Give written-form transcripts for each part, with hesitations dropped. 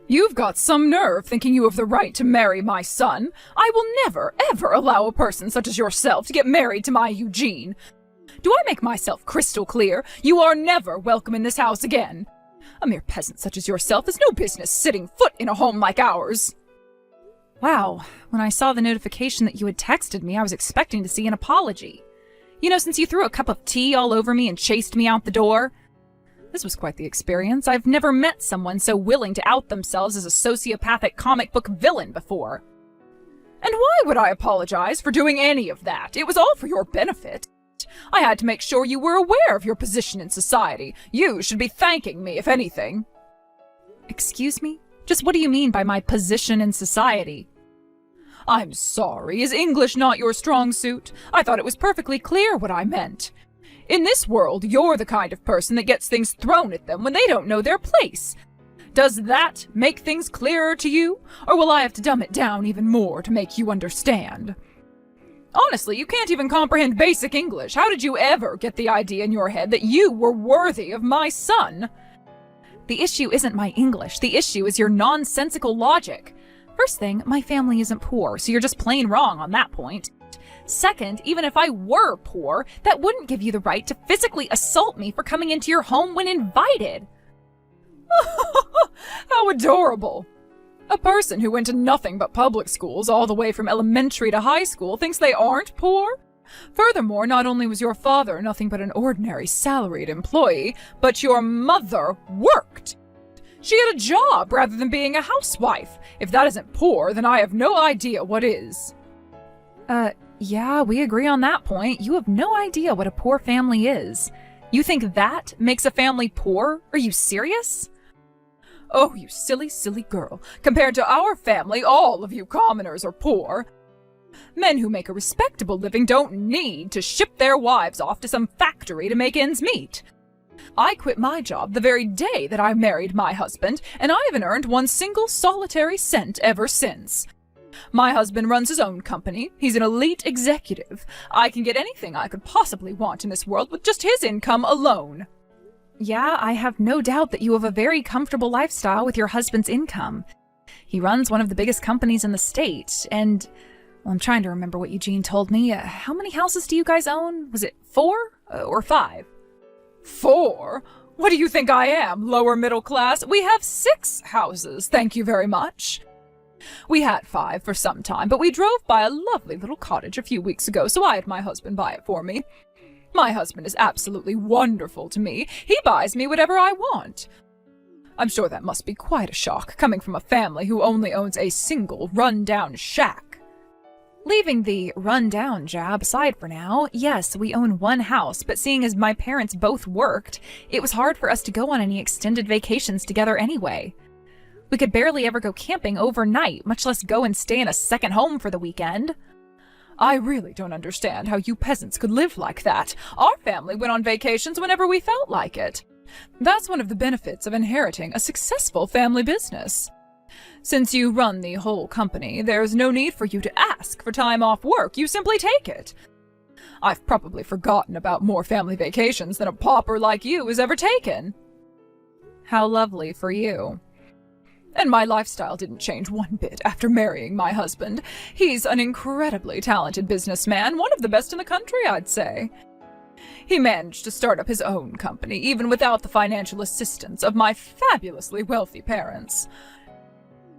You've got some nerve thinking you have the right to marry my son. I will never, ever allow a person such as yourself to get married to my Eugene. Do I make myself crystal clear? You are never welcome in this house again. A mere peasant such as yourself has no business setting foot in a home like ours. Wow, when I saw the notification that you had texted me, I was expecting to see an apology. Since you threw a cup of tea all over me and chased me out the door. This was quite the experience. I've never met someone so willing to out themselves as a sociopathic comic book villain before. And why would I apologize for doing any of that? It was all for your benefit. I had to make sure you were aware of your position in society. You should be thanking me, if anything. Excuse me? Just what do you mean by my position in society? I'm sorry. Is English not your strong suit? I thought it was perfectly clear what I meant. In this world, you're the kind of person that gets things thrown at them when they don't know their place. Does that make things clearer to you? Or will I have to dumb it down even more to make you understand? Honestly, you can't even comprehend basic English. How did you ever get the idea in your head that you were worthy of my son? The issue isn't my English. The issue is your nonsensical logic. First thing, my family isn't poor, so you're just plain wrong on that point. Second, even if I were poor, that wouldn't give you the right to physically assault me for coming into your home when invited. How adorable. A person who went to nothing but public schools all the way from elementary to high school thinks they aren't poor? Furthermore, not only was your father nothing but an ordinary salaried employee, but your mother worked. She had a job rather than being a housewife. If that isn't poor, then I have no idea what is. Yeah, we agree on that point. You have no idea what a poor family is. You think that makes a family poor? Are you serious? Oh, you silly, silly girl. Compared to our family, all of you commoners are poor. Men who make a respectable living don't need to ship their wives off to some factory to make ends meet. I quit my job the very day that I married my husband, and I haven't earned one single solitary cent ever since. My husband runs his own company. He's an elite executive. I can get anything I could possibly want in this world with just his income alone. Yeah, I have no doubt that you have a very comfortable lifestyle with your husband's income. He runs one of the biggest companies in the state, and I'm trying to remember what Eugene told me. How many houses do you guys own? Was it 4 or 5? 4? What do you think I am, lower middle class? We have 6 houses, thank you very much. We had 5 for some time, but we drove by a lovely little cottage a few weeks ago, so I had my husband buy it for me. My husband is absolutely wonderful to me. He buys me whatever I want. I'm sure that must be quite a shock, coming from a family who only owns a single run-down shack. Leaving the run-down jab aside for now, yes, we own one house, but seeing as my parents both worked, it was hard for us to go on any extended vacations together anyway. We could barely ever go camping overnight, much less go and stay in a second home for the weekend. I really don't understand how you peasants could live like that. Our family went on vacations whenever we felt like it. That's one of the benefits of inheriting a successful family business. Since you run the whole company, there's no need for you to ask for time off work. You simply take it. I've probably forgotten about more family vacations than a pauper like you has ever taken. How lovely for you. And my lifestyle didn't change one bit after marrying my husband. He's an incredibly talented businessman, one of the best in the country, I'd say. He managed to start up his own company, even without the financial assistance of my fabulously wealthy parents.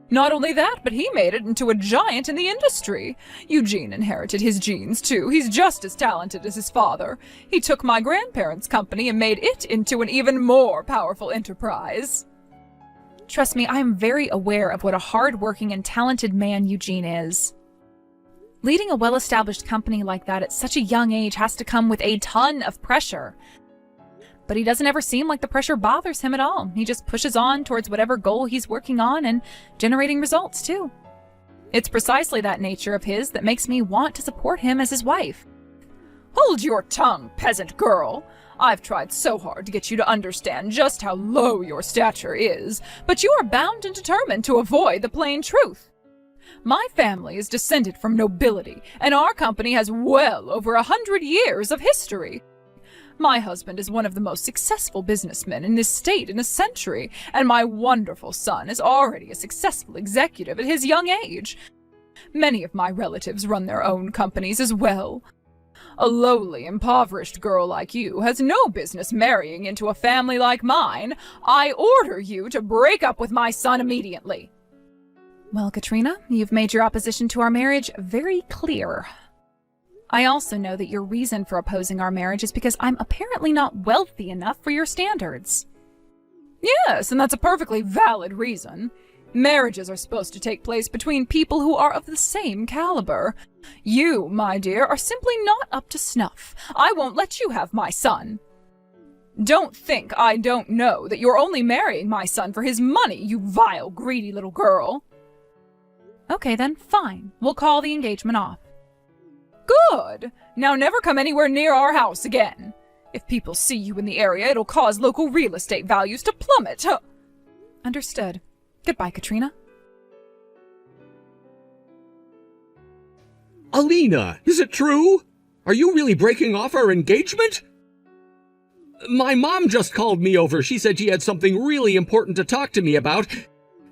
Not only that, but he made it into a giant in the industry. Eugene inherited his genes, too. He's just as talented as his father. He took my grandparents' company and made it into an even more powerful enterprise. Trust me, I am very aware of what a hard-working and talented man Eugene is. Leading a well-established company like that at such a young age has to come with a ton of pressure. But he doesn't ever seem like the pressure bothers him at all. He just pushes on towards whatever goal he's working on and generating results, too. It's precisely that nature of his that makes me want to support him as his wife. Hold your tongue, peasant girl! I've tried so hard to get you to understand just how low your stature is, but you are bound and determined to avoid the plain truth. My family is descended from nobility, and our company has well over 100 years of history. My husband is one of the most successful businessmen in this state in a century, and my wonderful son is already a successful executive at his young age. Many of my relatives run their own companies as well. A lowly, impoverished girl like you has no business marrying into a family like mine. I order you to break up with my son immediately." Well, Katrina, you've made your opposition to our marriage very clear. I also know that your reason for opposing our marriage is because I'm apparently not wealthy enough for your standards. Yes, and that's a perfectly valid reason. Marriages are supposed to take place between people who are of the same caliber. You, my dear, are simply not up to snuff. I won't let you have my son. Don't think I don't know that you're only marrying my son for his money, you vile, greedy little girl. Okay then, fine. We'll call the engagement off. Good! Now never come anywhere near our house again. If people see you in the area, it'll cause local real estate values to plummet. Understood. Goodbye, Katrina. Alina, is it true? Are you really breaking off our engagement? My mom just called me over. She said she had something really important to talk to me about,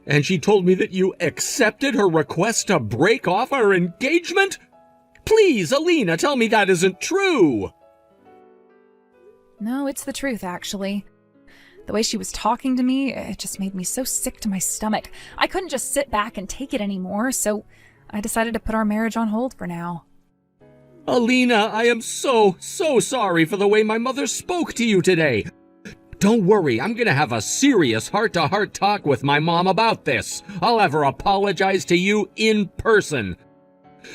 and she told me that you accepted her request to break off our engagement? Please, Alina, tell me that isn't true. No, it's the truth, actually. The way she was talking to me, it just made me so sick to my stomach. I couldn't just sit back and take it anymore, so I decided to put our marriage on hold for now. Alina, I am so sorry for the way my mother spoke to you today. Don't worry, I'm gonna have a serious heart-to-heart talk with my mom about this. I'll have her apologize to you in person.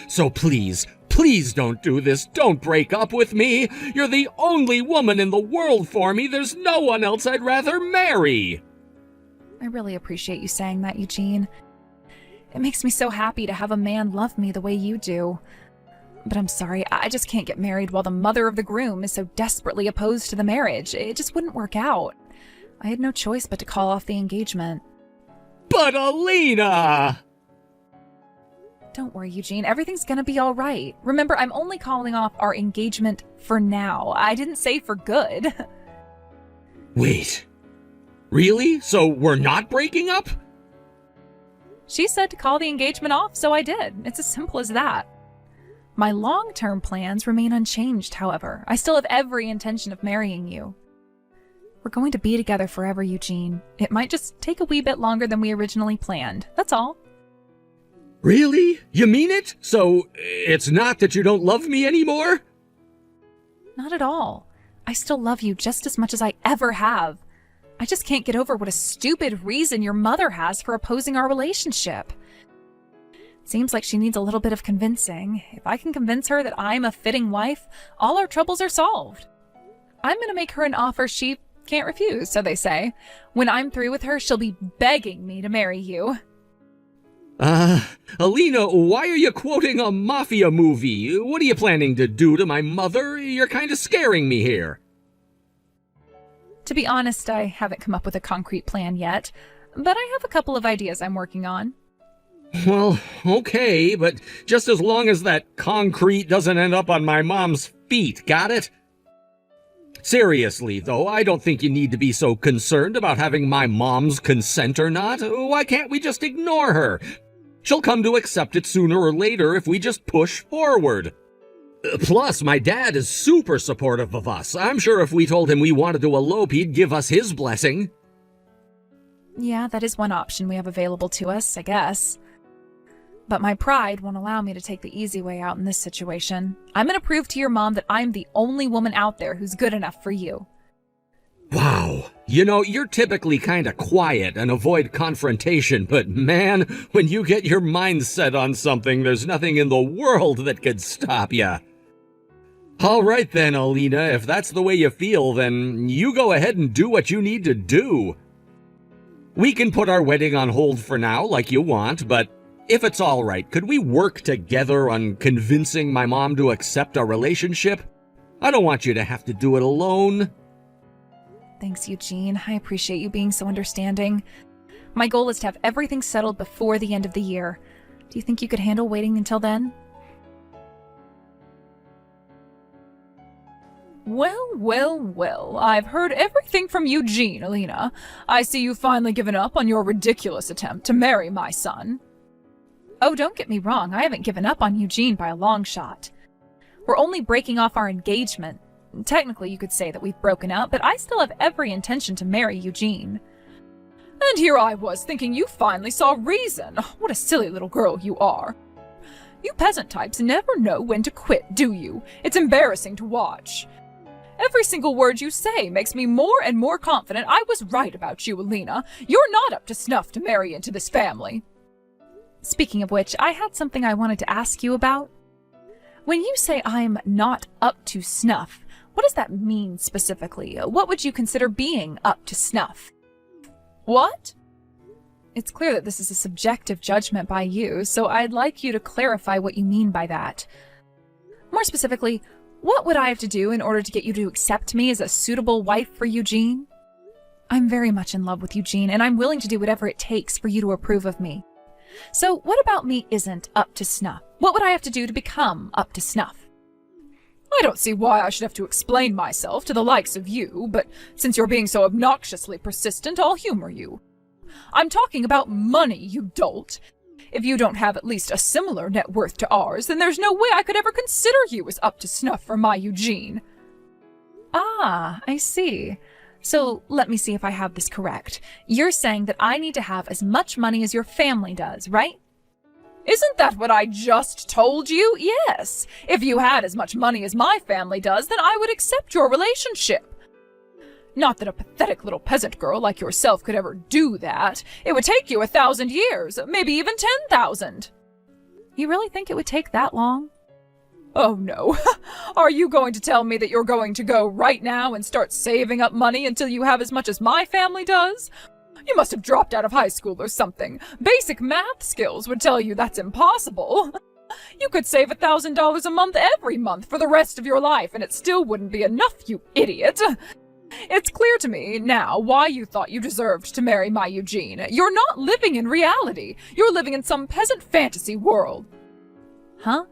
So please don't do this. Don't break up with me. You're the only woman in the world for me. There's no one else I'd rather marry. I really appreciate you saying that, Eugene. It makes me so happy to have a man love me the way you do. But I'm sorry, I just can't get married while the mother of the groom is so desperately opposed to the marriage. It just wouldn't work out. I had no choice but to call off the engagement. But Alina! Don't worry, Eugene. Everything's gonna be all right. Remember, I'm only calling off our engagement for now. I didn't say for good. Wait. Really? So we're not breaking up? She said to call the engagement off, so I did. It's as simple as that. My long-term plans remain unchanged, however. I still have every intention of marrying you. We're going to be together forever, Eugene. It might just take a wee bit longer than we originally planned. That's all. Really? You mean it? So it's not that you don't love me anymore? Not at all. I still love you just as much as I ever have. I just can't get over what a stupid reason your mother has for opposing our relationship. Seems like she needs a little bit of convincing. If I can convince her that I'm a fitting wife, all our troubles are solved. I'm going to make her an offer she can't refuse, so they say. When I'm through with her, she'll be begging me to marry you. Alina, why are you quoting a mafia movie? What are you planning to do to my mother? You're kind of scaring me here. To be honest, I haven't come up with a concrete plan yet, but I have a couple of ideas I'm working on. Well, okay, but just as long as that concrete doesn't end up on my mom's feet, got it? Seriously, though, I don't think you need to be so concerned about having my mom's consent or not. Why can't we just ignore her? She'll come to accept it sooner or later if we just push forward. Plus, my dad is super supportive of us. I'm sure if we told him we wanted to elope, he'd give us his blessing. Yeah, that is one option we have available to us, I guess. But my pride won't allow me to take the easy way out in this situation. I'm going to prove to your mom that I'm the only woman out there who's good enough for you. Wow. You know, you're typically kind of quiet and avoid confrontation, but man, when you get your mind set on something, there's nothing in the world that could stop you. All right then, Alina, if that's the way you feel, then you go ahead and do what you need to do. We can put our wedding on hold for now, like you want, but if it's all right, could we work together on convincing my mom to accept our relationship? I don't want you to have to do it alone. Thanks, Eugene. I appreciate you being so understanding. My goal is to have everything settled before the end of the year. Do you think you could handle waiting until then? Well, well, well, I've heard everything from Eugene, Alina. I see you've finally given up on your ridiculous attempt to marry my son. Oh, don't get me wrong, I haven't given up on Eugene by a long shot. We're only breaking off our engagement. Technically, you could say that we've broken up, but I still have every intention to marry Eugene. And here I was thinking you finally saw reason. What a silly little girl you are. You peasant types never know when to quit, do you? It's embarrassing to watch. Every single word you say makes me more and more confident I was right about you, Alina. You're not up to snuff to marry into this family. Speaking of which, I had something I wanted to ask you about. When you say I'm not up to snuff, what does that mean specifically? What would you consider being up to snuff? What? It's clear that this is a subjective judgment by you, so I'd like you to clarify what you mean by that. More specifically, what would I have to do in order to get you to accept me as a suitable wife for Eugene? I'm very much in love with Eugene, and I'm willing to do whatever it takes for you to approve of me. So what about me isn't up to snuff? What would I have to do to become up to snuff? I don't see why I should have to explain myself to the likes of you, but since you're being so obnoxiously persistent, I'll humor you. I'm talking about money, you dolt. If you don't have at least a similar net worth to ours, then there's no way I could ever consider you as up to snuff for my Eugene. Ah, I see. So let me see if I have this correct. You're saying that I need to have as much money as your family does, right? Isn't that what I just told you? Yes. If you had as much money as my family does, then I would accept your relationship. Not that a pathetic little peasant girl like yourself could ever do that. It would take you 1,000 years, maybe even 10,000. You really think it would take that long? Oh no. Are you going to tell me that you're going to go right now and start saving up money until you have as much as my family does? You must have dropped out of high school or something. Basic math skills would tell you that's impossible. You could save $1,000 a month every month for the rest of your life, and it still wouldn't be enough, you idiot. It's clear to me now why you thought you deserved to marry my Eugene. You're not living in reality. You're living in some peasant fantasy world. Huh?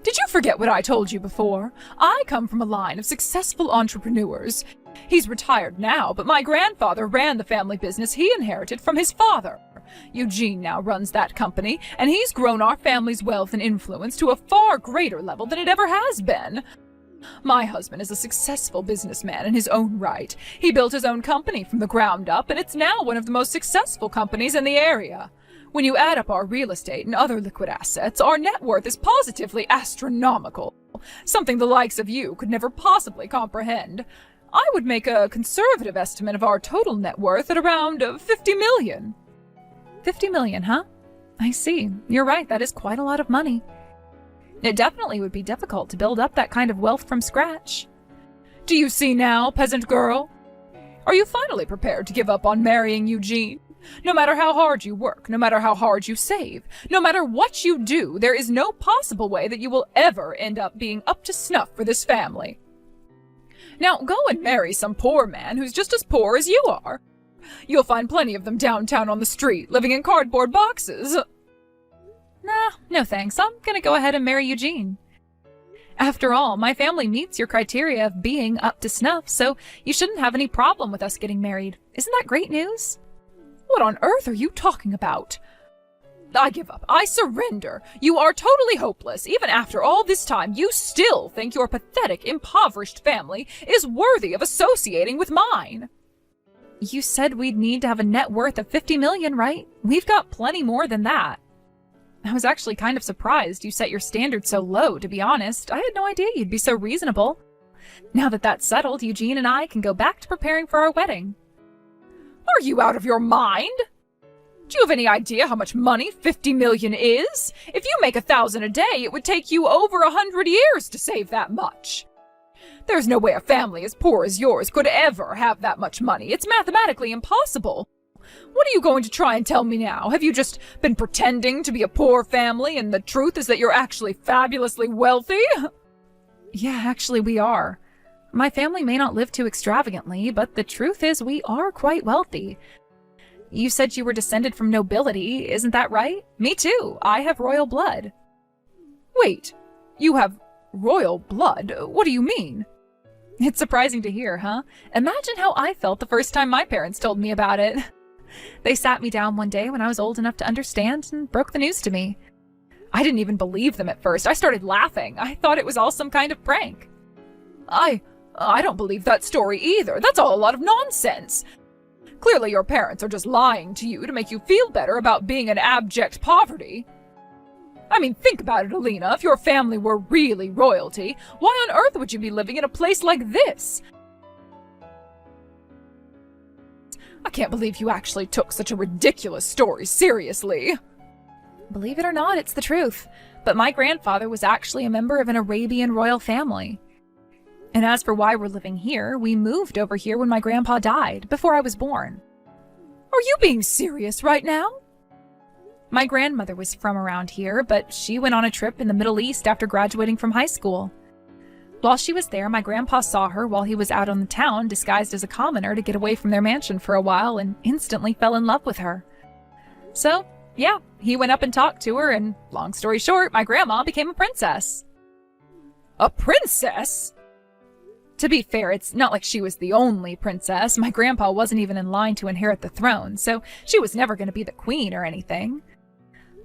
Did you forget what I told you before? I come from a line of successful entrepreneurs. He's retired now, but my grandfather ran the family business he inherited from his father. Eugene now runs that company, and he's grown our family's wealth and influence to a far greater level than it ever has been. My husband is a successful businessman in his own right. He built his own company from the ground up, and it's now one of the most successful companies in the area. When you add up our real estate and other liquid assets, our net worth is positively astronomical, something the likes of you could never possibly comprehend. I would make a conservative estimate of our total net worth at around 50 million. 50 million, huh? I see. You're right, that is quite a lot of money. It definitely would be difficult to build up that kind of wealth from scratch. Do you see now, peasant girl? Are you finally prepared to give up on marrying Eugene? No matter how hard you work, no matter how hard you save, no matter what you do, there is no possible way that you will ever end up being up to snuff for this family. Now go and marry some poor man who's just as poor as you are. You'll find plenty of them downtown on the street, living in cardboard boxes. Nah, no thanks. I'm gonna go ahead and marry Eugene. After all, my family meets your criteria of being up to snuff, so you shouldn't have any problem with us getting married. Isn't that great news? What on earth are you talking about? I give up. I surrender. You are totally hopeless. Even after all this time, you still think your pathetic, impoverished family is worthy of associating with mine. You said we'd need to have a net worth of 50 million, right? We've got plenty more than that. I was actually kind of surprised you set your standards so low, to be honest. I had no idea you'd be so reasonable. Now that that's settled, Eugene and I can go back to preparing for our wedding. Are you out of your mind? Do you have any idea how much money 50 million is? If you make 1,000 a day, it would take you over 100 years to save that much. There's no way a family as poor as yours could ever have that much money. It's mathematically impossible. What are you going to try and tell me now? Have you just been pretending to be a poor family, and the truth is that you're actually fabulously wealthy? Yeah, actually we are. My family may not live too extravagantly, but the truth is we are quite wealthy. You said you were descended from nobility, isn't that right? Me too. I have royal blood. Wait, you have royal blood? What do you mean? It's surprising to hear, huh? Imagine how I felt the first time my parents told me about it. They sat me down one day when I was old enough to understand and broke the news to me. I didn't even believe them at first. I started laughing. I thought it was all some kind of prank. I don't believe that story either. That's all a lot of nonsense. Clearly your parents are just lying to you to make you feel better about being in abject poverty. I mean, think about it, Alina. If your family were really royalty, why on earth would you be living in a place like this? I can't believe you actually took such a ridiculous story seriously. Believe it or not, it's the truth. But my grandfather was actually a member of an Arabian royal family. And as for why we're living here, we moved over here when my grandpa died, before I was born. Are you being serious right now? My grandmother was from around here, but she went on a trip in the Middle East after graduating from high school. While she was there, my grandpa saw her while he was out on the town disguised as a commoner to get away from their mansion for a while and instantly fell in love with her. So, yeah, he went up and talked to her, and long story short, my grandma became a princess. A princess? To be fair, it's not like she was the only princess. My grandpa wasn't even in line to inherit the throne, so she was never going to be the queen or anything.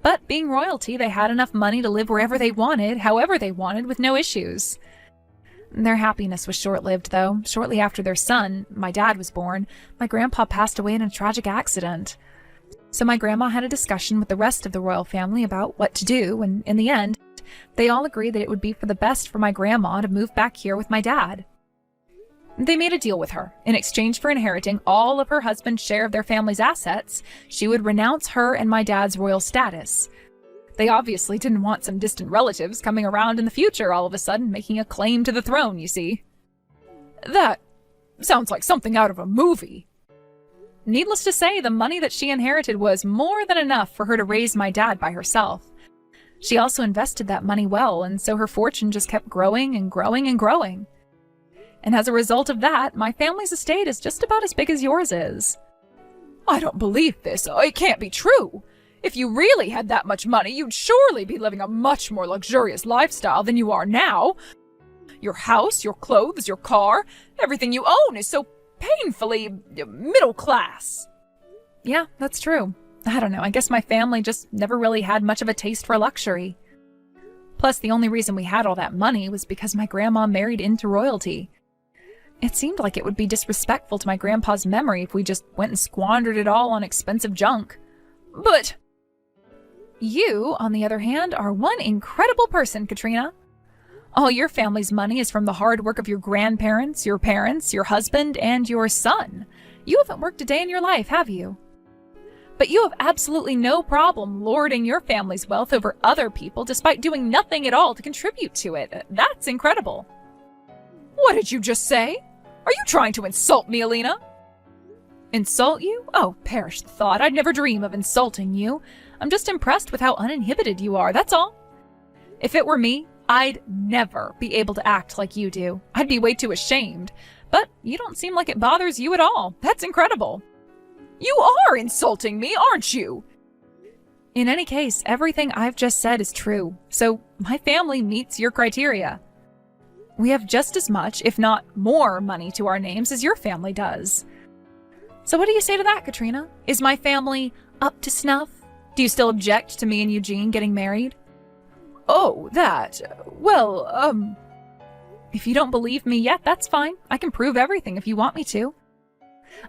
But being royalty, they had enough money to live wherever they wanted, however they wanted, with no issues. Their happiness was short-lived, though. Shortly after their son, my dad, was born, my grandpa passed away in a tragic accident. So my grandma had a discussion with the rest of the royal family about what to do, and in the end, they all agreed that it would be for the best for my grandma to move back here with my dad. They made a deal with her. In exchange for inheriting all of her husband's share of their family's assets, she would renounce her and my dad's royal status. They obviously didn't want some distant relatives coming around in the future all of a sudden making a claim to the throne, you see. That sounds like something out of a movie. Needless to say, the money that she inherited was more than enough for her to raise my dad by herself. She also invested that money well, and so her fortune just kept growing and growing and growing. And as a result of that, my family's estate is just about as big as yours is. I don't believe this. It can't be true. If you really had that much money, you'd surely be living a much more luxurious lifestyle than you are now. Your house, your clothes, your car, everything you own is so painfully middle class. Yeah, that's true. I don't know, I guess my family just never really had much of a taste for luxury. Plus, the only reason we had all that money was because my grandma married into royalty. It seemed like it would be disrespectful to my grandpa's memory if we just went and squandered it all on expensive junk. But you, on the other hand, are one incredible person, Katrina. All your family's money is from the hard work of your grandparents, your parents, your husband, and your son. You haven't worked a day in your life, have you? But you have absolutely no problem lording your family's wealth over other people despite doing nothing at all to contribute to it. That's incredible. What did you just say? Are you trying to insult me, Alina? Insult you? Oh, perish the thought. I'd never dream of insulting you. I'm just impressed with how uninhibited you are, that's all. If it were me, I'd never be able to act like you do. I'd be way too ashamed. But you don't seem like it bothers you at all. That's incredible. You are insulting me, aren't you? In any case, everything I've just said is true. So my family meets your criteria. We have just as much, if not more, money to our names as your family does. So what do you say to that, Katrina? Is my family up to snuff? Do you still object to me and Eugene getting married? Oh, that... Well, If you don't believe me yet, that's fine. I can prove everything if you want me to.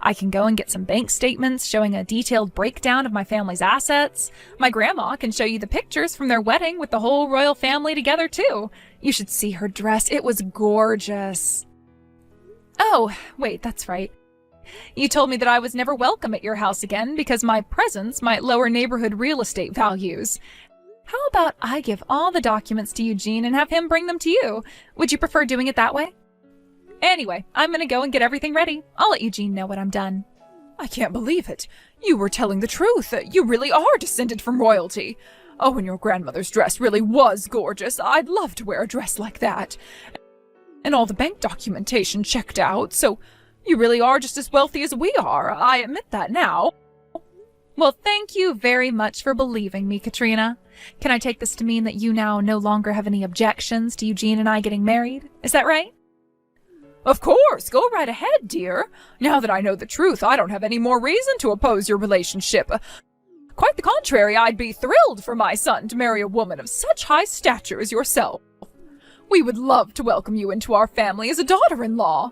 I can go and get some bank statements showing a detailed breakdown of my family's assets. My grandma can show you the pictures from their wedding with the whole royal family together, too. You should see her dress. It was gorgeous. Oh, wait, that's right. You told me that I was never welcome at your house again because my presence might lower neighborhood real estate values. How about I give all the documents to Eugene and have him bring them to you? Would you prefer doing it that way? Anyway, I'm gonna go and get everything ready. I'll let Eugene know when I'm done. I can't believe it. You were telling the truth. You really are descended from royalty. Oh, and your grandmother's dress really was gorgeous. I'd love to wear a dress like that. And all the bank documentation checked out, so you really are just as wealthy as we are. I admit that now. Well, thank you very much for believing me, Katrina. Can I take this to mean that you now no longer have any objections to Eugene and I getting married? Is that right? Of course, go right ahead, dear. Now that I know the truth, I don't have any more reason to oppose your relationship. Quite the contrary, I'd be thrilled for my son to marry a woman of such high stature as yourself. We would love to welcome you into our family as a daughter-in-law.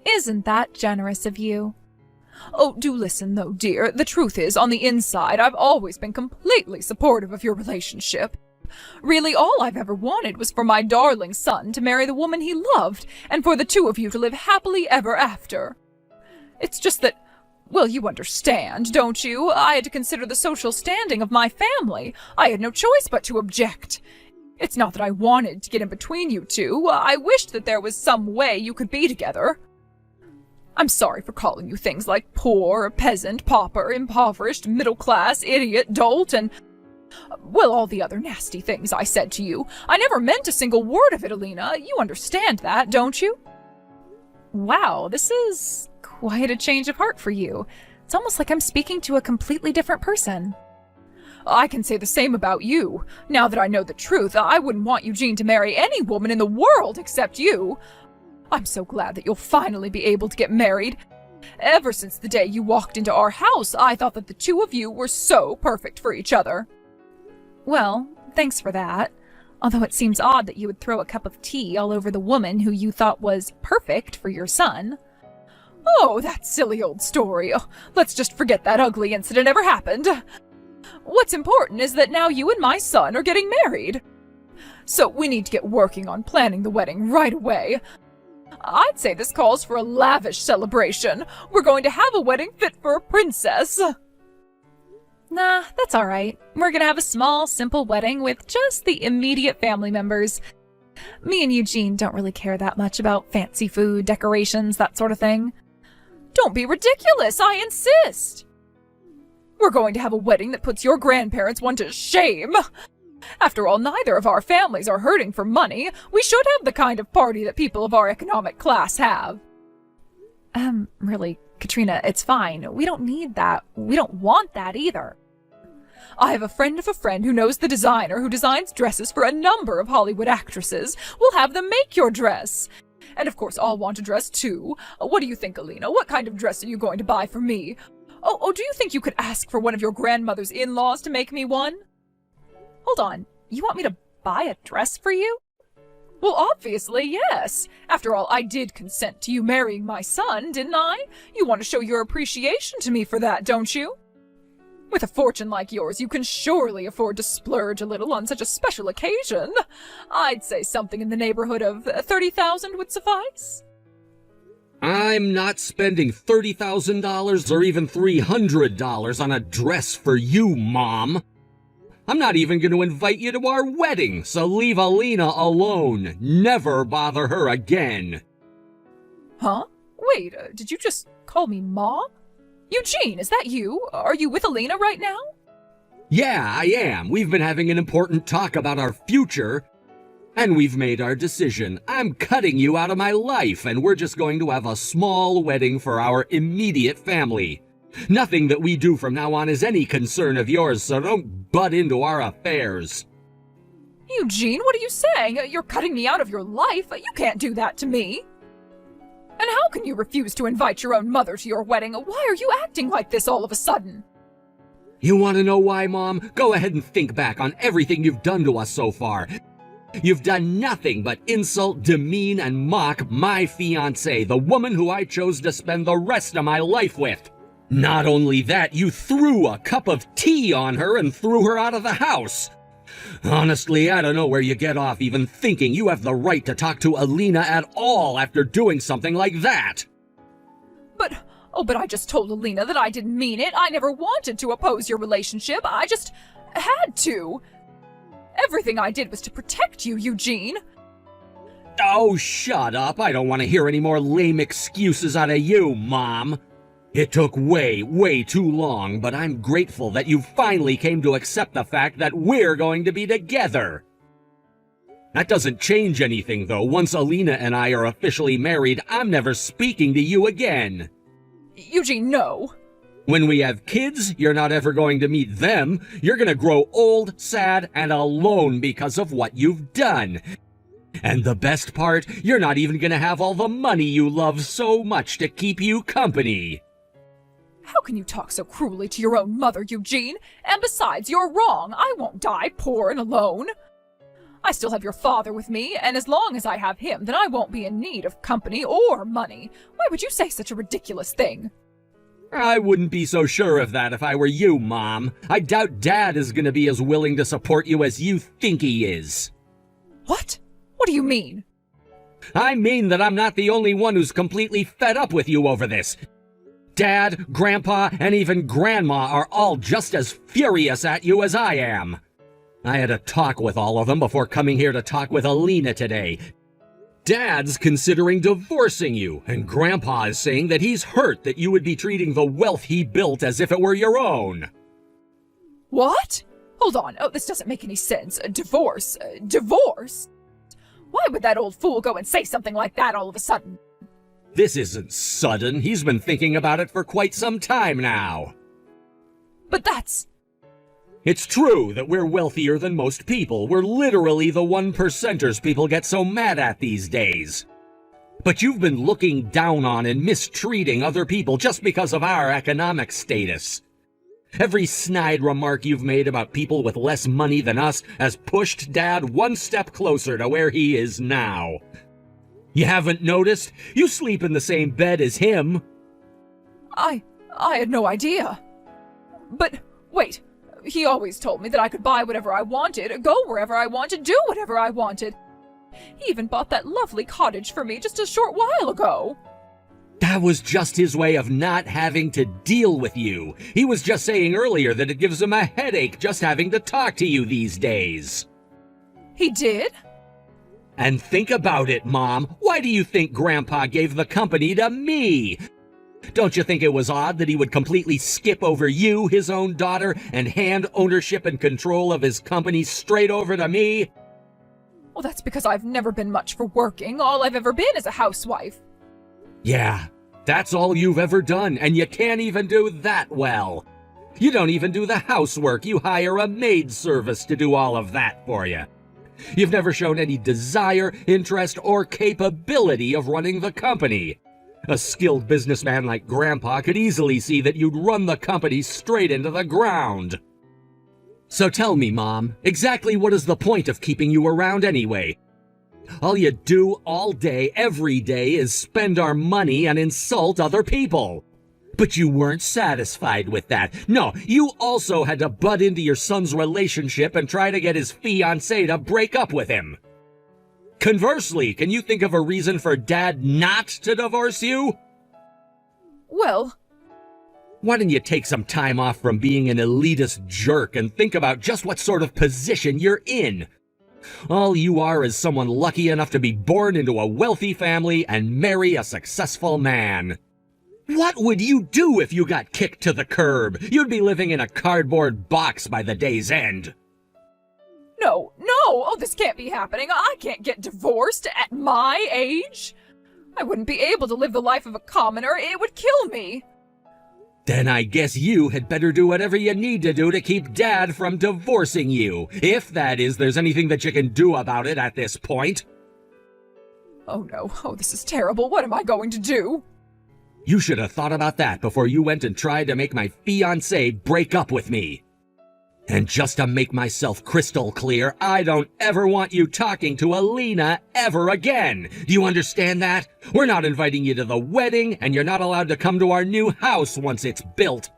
Isn't that generous of you? Oh, do listen, though, dear. The truth is, on the inside, I've always been completely supportive of your relationship. Really, all I've ever wanted was for my darling son to marry the woman he loved, and for the two of you to live happily ever after. It's just that, well, you understand, don't you? I had to consider the social standing of my family. I had no choice but to object. It's not that I wanted to get in between you two. I wished that there was some way you could be together. I'm sorry for calling you things like poor, peasant, pauper, impoverished, middle class, idiot, dolt, and, well, all the other nasty things I said to you. I never meant a single word of it, Alina. You understand that, don't you? Wow, this is quite a change of heart for you. It's almost like I'm speaking to a completely different person. I can say the same about you. Now that I know the truth, I wouldn't want Eugene to marry any woman in the world except you. I'm so glad that you'll finally be able to get married. Ever since the day you walked into our house, I thought that the two of you were so perfect for each other. Well, thanks for that. Although it seems odd that you would throw a cup of tea all over the woman who you thought was perfect for your son. Oh, that silly old story. Oh, let's just forget that ugly incident ever happened. What's important is that now you and my son are getting married. So we need to get working on planning the wedding right away. I'd say this calls for a lavish celebration. We're going to have a wedding fit for a princess. Nah, that's all right. We're gonna have a small, simple wedding with just the immediate family members. Me and Eugene don't really care that much about fancy food, decorations, that sort of thing. Don't be ridiculous, I insist. We're going to have a wedding that puts your grandparents one to shame. After all, neither of our families are hurting for money. We should have the kind of party that people of our economic class have. Really, Katrina, it's fine. We don't need that. We don't want that either. I have a friend of a friend who knows the designer who designs dresses for a number of Hollywood actresses. We'll have them make your dress. And of course, I'll want a dress too. What do you think, Alina? What kind of dress are you going to buy for me? Oh, do you think you could ask for one of your grandmother's in-laws to make me one? Hold on, you want me to buy a dress for you? Well, obviously, yes. After all, I did consent to you marrying my son, didn't I? You want to show your appreciation to me for that, don't you? With a fortune like yours, you can surely afford to splurge a little on such a special occasion. I'd say something in the neighborhood of 30,000 would suffice. I'm not spending $30,000 or even $300 on a dress for you, Mom. I'm not even going to invite you to our wedding, so leave Alina alone. Never bother her again. Huh? Wait, did you just call me Mom? Eugene, is that you? Are you with Alina right now? Yeah, I am. We've been having an important talk about our future, and we've made our decision. I'm cutting you out of my life, and we're just going to have a small wedding for our immediate family. Nothing that we do from now on is any concern of yours, so don't butt into our affairs. Eugene, what are you saying? You're cutting me out of your life? You can't do that to me. And how can you refuse to invite your own mother to your wedding? Why are you acting like this all of a sudden? You want to know why, Mom? Go ahead and think back on everything you've done to us so far. You've done nothing but insult, demean, and mock my fiancée, the woman who I chose to spend the rest of my life with. Not only that, you threw a cup of tea on her and threw her out of the house. Honestly, I don't know where you get off even thinking you have the right to talk to Alina at all after doing something like that. But I just told Alina that I didn't mean it. I never wanted to oppose your relationship. I just had to. Everything I did was to protect you, Eugene. Oh, shut up. I don't want to hear any more lame excuses out of you, Mom. It took way too long, but I'm grateful that you finally came to accept the fact that we're going to be together. That doesn't change anything, though. Once Alina and I are officially married, I'm never speaking to you again. Eugene, no. When we have kids, you're not ever going to meet them. You're going to grow old, sad, and alone because of what you've done. And the best part, you're not even gonna have all the money you love so much to keep you company. How can you talk so cruelly to your own mother, Eugene? And besides, you're wrong. I won't die poor and alone. I still have your father with me, and as long as I have him, then I won't be in need of company or money. Why would you say such a ridiculous thing? I wouldn't be so sure of that if I were you, Mom. I doubt Dad is gonna be as willing to support you as you think he is. What? What do you mean? I mean that I'm not the only one who's completely fed up with you over this. Dad, Grandpa, and even Grandma are all just as furious at you as I am. I had a talk with all of them before coming here to talk with Alina today. Dad's considering divorcing you, and Grandpa is saying that he's hurt that you would be treating the wealth he built as if it were your own. What? Hold on. Oh, this doesn't make any sense. Divorce? Divorce? Why would that old fool go and say something like that all of a sudden? This isn't sudden. He's been thinking about it for quite some time now. But that's... It's true that we're wealthier than most people. We're literally the 1%ers people get so mad at these days. But you've been looking down on and mistreating other people just because of our economic status. Every snide remark you've made about people with less money than us has pushed Dad one step closer to where he is now. You haven't noticed? You sleep in the same bed as him. I had no idea. But, wait. He always told me that I could buy whatever I wanted, go wherever I wanted, do whatever I wanted. He even bought that lovely cottage for me just a short while ago. That was just his way of not having to deal with you. He was just saying earlier that it gives him a headache just having to talk to you these days. He did? And think about it, Mom. Why do you think Grandpa gave the company to me? Don't you think it was odd that he would completely skip over you, his own daughter, and hand ownership and control of his company straight over to me? Well, that's because I've never been much for working. All I've ever been is a housewife. Yeah, that's all you've ever done, and you can't even do that well. You don't even do the housework. You hire a maid service to do all of that for you. You've never shown any desire, interest, or capability of running the company. A skilled businessman like Grandpa could easily see that you'd run the company straight into the ground. So tell me, Mom, exactly what is the point of keeping you around anyway? All you do all day, every day, is spend our money and insult other people. But you weren't satisfied with that. No, you also had to butt into your son's relationship and try to get his fiancée to break up with him. Conversely, can you think of a reason for Dad not to divorce you? Well... Why don't you take some time off from being an elitist jerk and think about just what sort of position you're in? All you are is someone lucky enough to be born into a wealthy family and marry a successful man. What would you do if you got kicked to the curb? You'd be living in a cardboard box by the day's end. No! Oh, this can't be happening. I can't get divorced at my age. I wouldn't be able to live the life of a commoner. It would kill me. Then I guess you had better do whatever you need to do to keep Dad from divorcing you. If that is, there's anything that you can do about it at this point. Oh no. Oh, this is terrible. What am I going to do? You should have thought about that before you went and tried to make my fiancé break up with me. And just to make myself crystal clear, I don't ever want you talking to Alina ever again. Do you understand that? We're not inviting you to the wedding, and you're not allowed to come to our new house once it's built.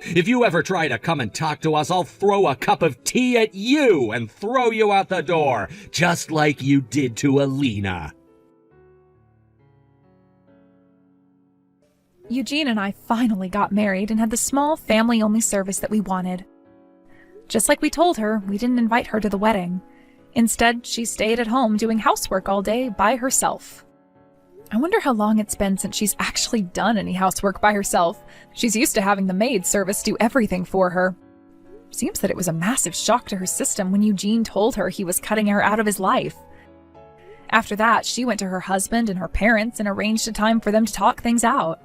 If you ever try to come and talk to us, I'll throw a cup of tea at you and throw you out the door, just like you did to Alina. Eugene and I finally got married and had the small family-only service that we wanted. Just like we told her, we didn't invite her to the wedding. Instead, she stayed at home doing housework all day by herself. I wonder how long it's been since she's actually done any housework by herself. She's used to having the maid service do everything for her. Seems that it was a massive shock to her system when Eugene told her he was cutting her out of his life. After that, she went to her husband and her parents and arranged a time for them to talk things out.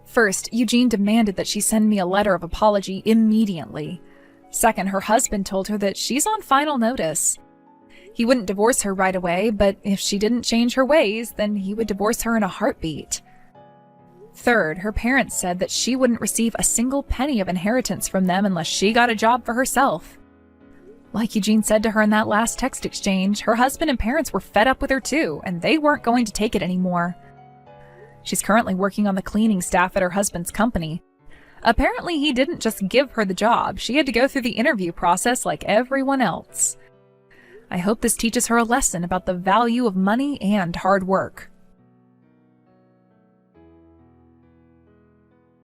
First, Eugene demanded that she send me a letter of apology immediately. Second, her husband told her that she's on final notice. He wouldn't divorce her right away, but if she didn't change her ways, then he would divorce her in a heartbeat. Third, her parents said that she wouldn't receive a single penny of inheritance from them unless she got a job for herself. Like Eugene said to her in that last text exchange, her husband and parents were fed up with her too, and they weren't going to take it anymore. She's currently working on the cleaning staff at her husband's company. Apparently, he didn't just give her the job. She had to go through the interview process like everyone else. I hope this teaches her a lesson about the value of money and hard work.